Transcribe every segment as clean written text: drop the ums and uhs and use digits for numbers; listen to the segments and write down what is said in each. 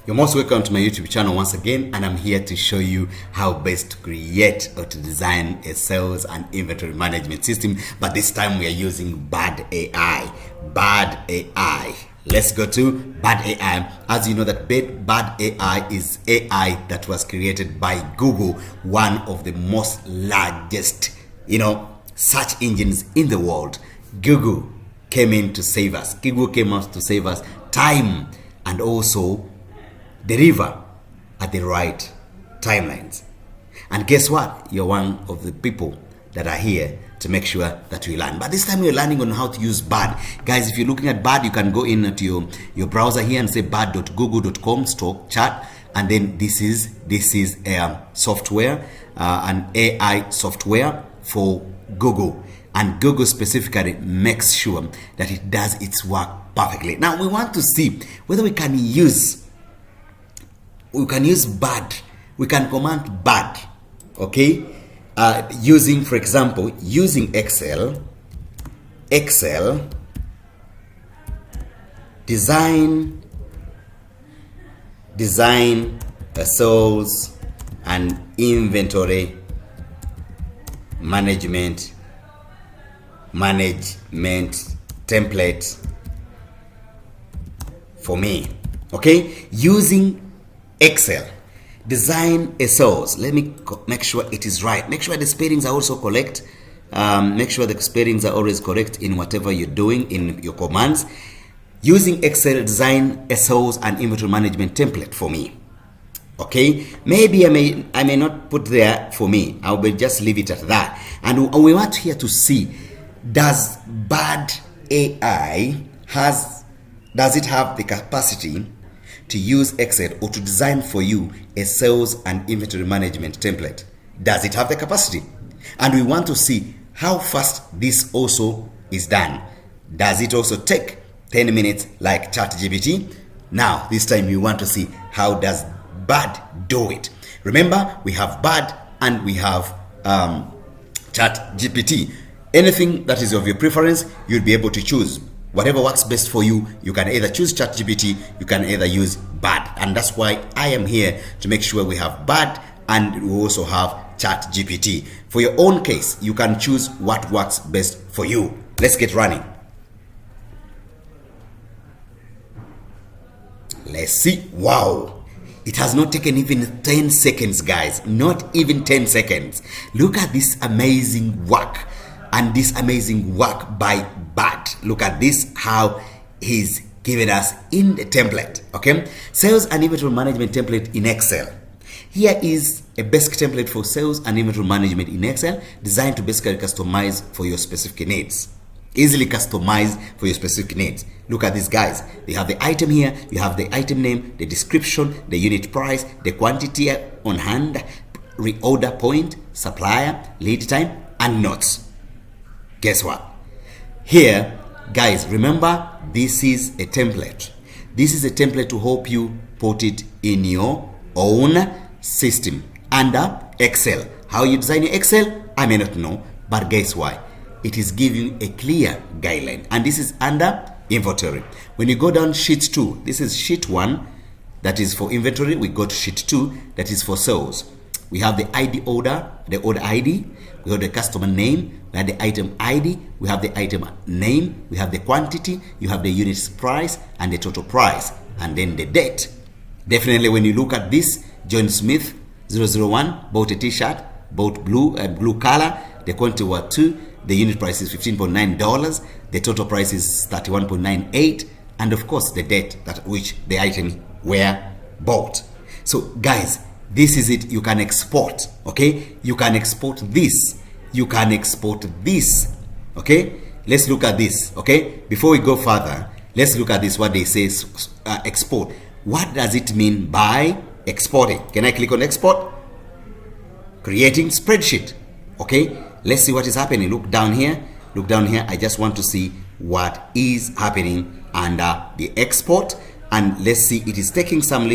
You're most welcome to my YouTube channel once again, and I'm here to show you how best to create or to design a sales and inventory management system, but this time we are using BardAI. BardAI. Let's go to BardAI. As you know that BardAI is AI that was created by Google, one of the most largest, search engines in the world. Google came in to save us. Google came out to save us time and also deliver at the right timelines. And guess what? You're one of the people that are here to make sure that we learn. But this time we're learning on how to use Bard. Guys, if you're looking at Bard, you can go into your browser here and say bard.google.com/chat, and then this is a software, an AI software for Google. And Google specifically makes sure that it does its work perfectly. Now we want to see whether we can use Bard. We can command Bard, okay? Using, for example, using Excel, design a sales and inventory management template for me. Okay, using Excel, design a sales. Let me make sure it is right. Make sure the spellings are also correct. Make sure the spellings are always correct in whatever you're doing in your commands. Using Excel, design a sales and inventory management template for me. Okay, maybe I may not put there for me. I will just leave it at that. And we want here to see, does BardAI does it have the capacity to use Excel or to design for you a sales and inventory management template? Does it have the capacity? And we want to see how fast this also is done. Does it also take 10 minutes like ChatGPT? Now, this time we want to see how does Bard do it. Remember, we have Bard and we have ChatGPT. Anything that is of your preference, you'll be able to choose. Whatever works best for you, you can either choose ChatGPT, you can either use Bard. And that's why I am here to make sure we have Bard and we also have ChatGPT. For your own case, you can choose what works best for you. Let's get running. Let's see. Wow. It has not taken even 10 seconds, guys. Not even 10 seconds. Look at this amazing work. And this amazing work by Bard. Look at this, how he's given us in the template. Okay, sales and inventory management template in Excel. Here is a basic template for sales and inventory management in Excel, designed to basically customize for your specific needs. Easily customized for your specific needs. Look at these guys. They have the item here, you have the item name, the description, the unit price, the quantity on hand, reorder point, supplier, lead time, and notes. Guess what? Here, guys, remember, this is a template. This is a template to help you put it in your own system under Excel. How you design your Excel, I may not know, but guess what? It is giving a clear guideline. And this is under inventory. When you go down sheet 2, this is sheet 1, that is for inventory. We go to sheet 2, that is for sales. We have the ID order, the order ID, we have the customer name, we have the item ID, we have the item name, we have the quantity, you have the unit price and the total price, and then the date. Definitely when you look at this, John Smith 001 bought a t-shirt, bought blue color, the quantity was 2, the unit price is $15.9, the total price is $31.98, and of course the date at which the item were bought. So guys, this is it. You can export, okay? You can export this. You can export this, okay? Let's look at this, okay? Before we go further, let's look at this, what they say, export. What does it mean by exporting? Can I click on export? Creating spreadsheet, okay? Let's see what is happening. Look down here. Look down here. I just want to see what is happening under the export. And let's see, it is taking some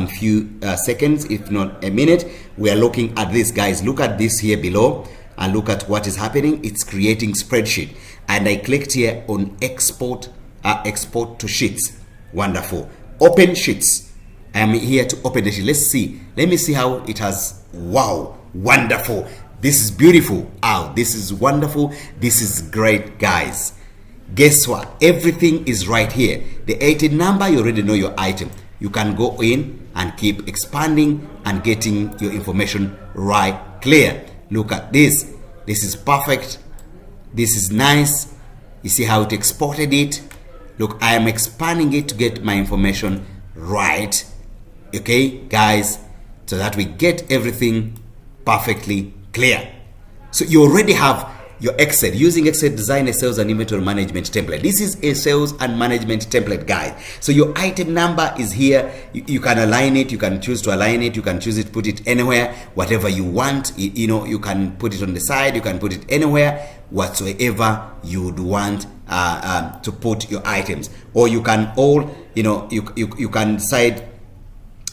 few seconds, if not a minute. We are looking at this, guys. Look at this here below and look at what is happening. It's creating spreadsheet, and I clicked here on export to sheets. Wonderful. Open sheets. I am here to open the sheet. Let's see. Let me see how it has. Wow, wonderful. This is beautiful. Oh, this is wonderful. This is great, guys. Guess what? Everything is right here. The item number, you already know your item. You can go in and keep expanding and getting your information right clear. Look at this. This is perfect. This is nice. You see how it exported it? Look, I am expanding it to get my information right. Okay, guys, so that we get everything perfectly clear. So you already have your Excel. Using Excel, design a sales and inventory management template. This is a sales and management template guide. So your item number is here. You can align it. You can choose to align it. You can choose it, put it anywhere, whatever you want. You know, you can put it on the side. You can put it anywhere, whatsoever you would want to put your items. Or you can you can decide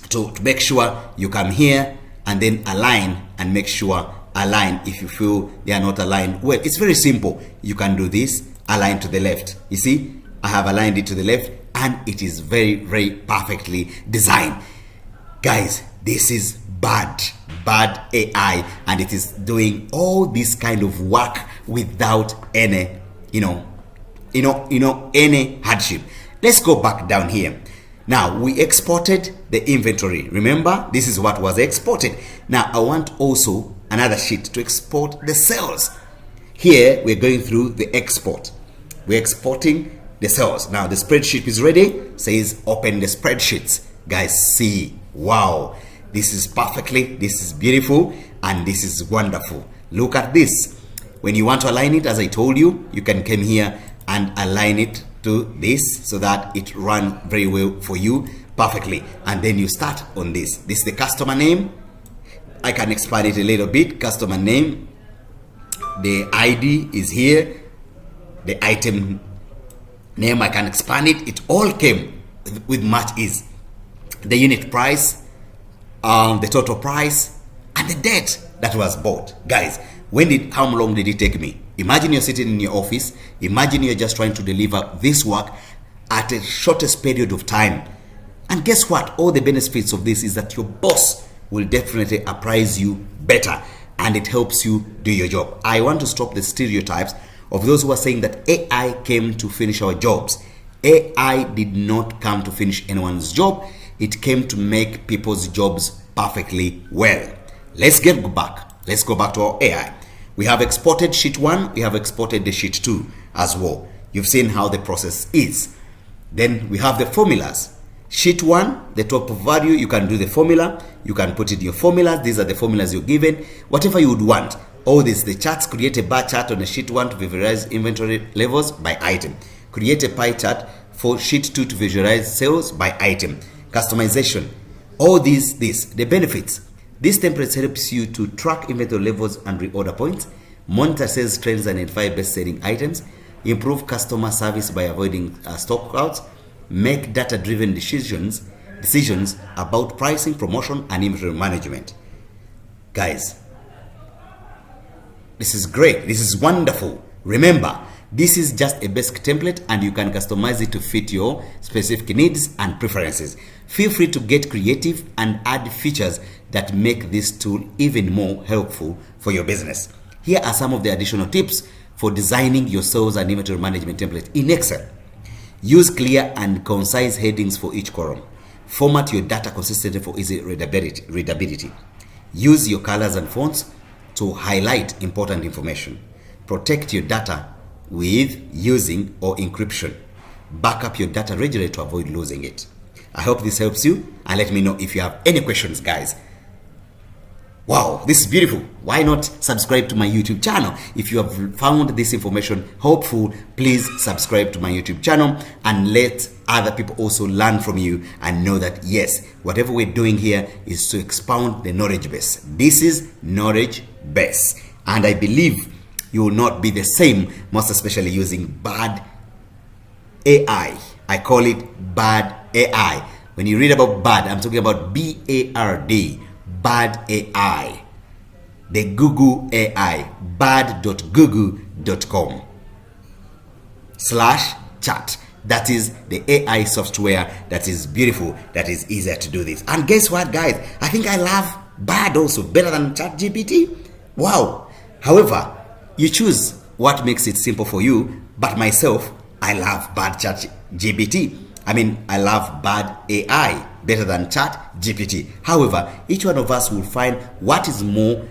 to make sure you come here and then align and make sure align if you feel they are not aligned. Well, it's very simple. You can do this, align to the left. You see, I have aligned it to the left and it is very, very perfectly designed. Guys, this is BardAI, and it is doing all this kind of work without any, any hardship. Let's go back down here. Now, we exported the inventory. Remember, this is what was exported. Now, I want also another sheet to export the sales. Here, we're going through the export. We're exporting the sales. Now, the spreadsheet is ready. Says open the spreadsheets. Guys, see. Wow. This is perfectly, this is beautiful, and this is wonderful. Look at this. When you want to align it, as I told you, you can come here and align it to this so that it runs very well for you perfectly. And then you start on this. This is the customer name. I can expand it a little bit. Customer name. The ID is here. The item name, I can expand it. It all came with much ease. The unit price, the total price, and the date that was bought. Guys, how long did it take me? Imagine you're sitting in your office. Imagine you're just trying to deliver this work at a shortest period of time. And guess what? All the benefits of this is that your boss will definitely appraise you better, and it helps you do your job. I want to stop the stereotypes of those who are saying that AI came to finish our jobs. AI did not come to finish anyone's job. It came to make people's jobs perfectly well. Let's go back to our AI. We have exported sheet 1, we have exported the sheet 2 as well. You've seen how the process is. Then we have the formulas. Sheet 1, the top value, you can do the formula. You can put in your formulas. These are the formulas you're given. Whatever you would want. All this, the charts, create a bar chart on a sheet 1 to visualize inventory levels by item. Create a pie chart for sheet 2 to visualize sales by item. Customization. All these, the benefits. This template helps you to track inventory levels and reorder points, monitor sales trends and identify best-selling items, improve customer service by avoiding stockouts, make data-driven decisions about pricing, promotion, and inventory management. Guys, this is great. This is wonderful. Remember, this is just a basic template and you can customize it to fit your specific needs and preferences. Feel free to get creative and add features that make this tool even more helpful for your business. Here are some of the additional tips for designing your sales and inventory management template in Excel. Use clear and concise headings for each column. Format your data consistently for easy readability. Use your colors and fonts to highlight important information. Protect your data with using or encryption. Back up your data regularly to avoid losing it. I hope this helps you, and let me know if you have any questions, guys. Wow, this is beautiful. Why not subscribe to my YouTube channel? If you have found this information helpful, please subscribe to my YouTube channel and let other people also learn from you and know that yes, whatever we're doing here is to expound the knowledge base. This is knowledge base, and I believe you will not be the same, most especially using BardAI. I call it BardAI. When you read about Bard, I'm talking about BARD, BardAI, the Google AI, bard.google.com/chat. that is the AI software that is beautiful, that is easier to do this. And guess what, guys? I think I love Bard also better than ChatGPT. Wow. However, you choose what makes it simple for you, but myself, I love Bard ChatGPT. I love BardAI better than ChatGPT. However, each one of us will find what is more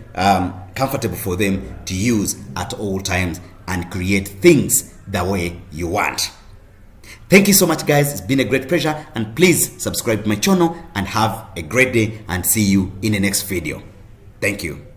comfortable for them to use at all times and create things the way you want. Thank you so much, guys. It's been a great pleasure, and please subscribe to my channel and have a great day, and see you in the next video. Thank you.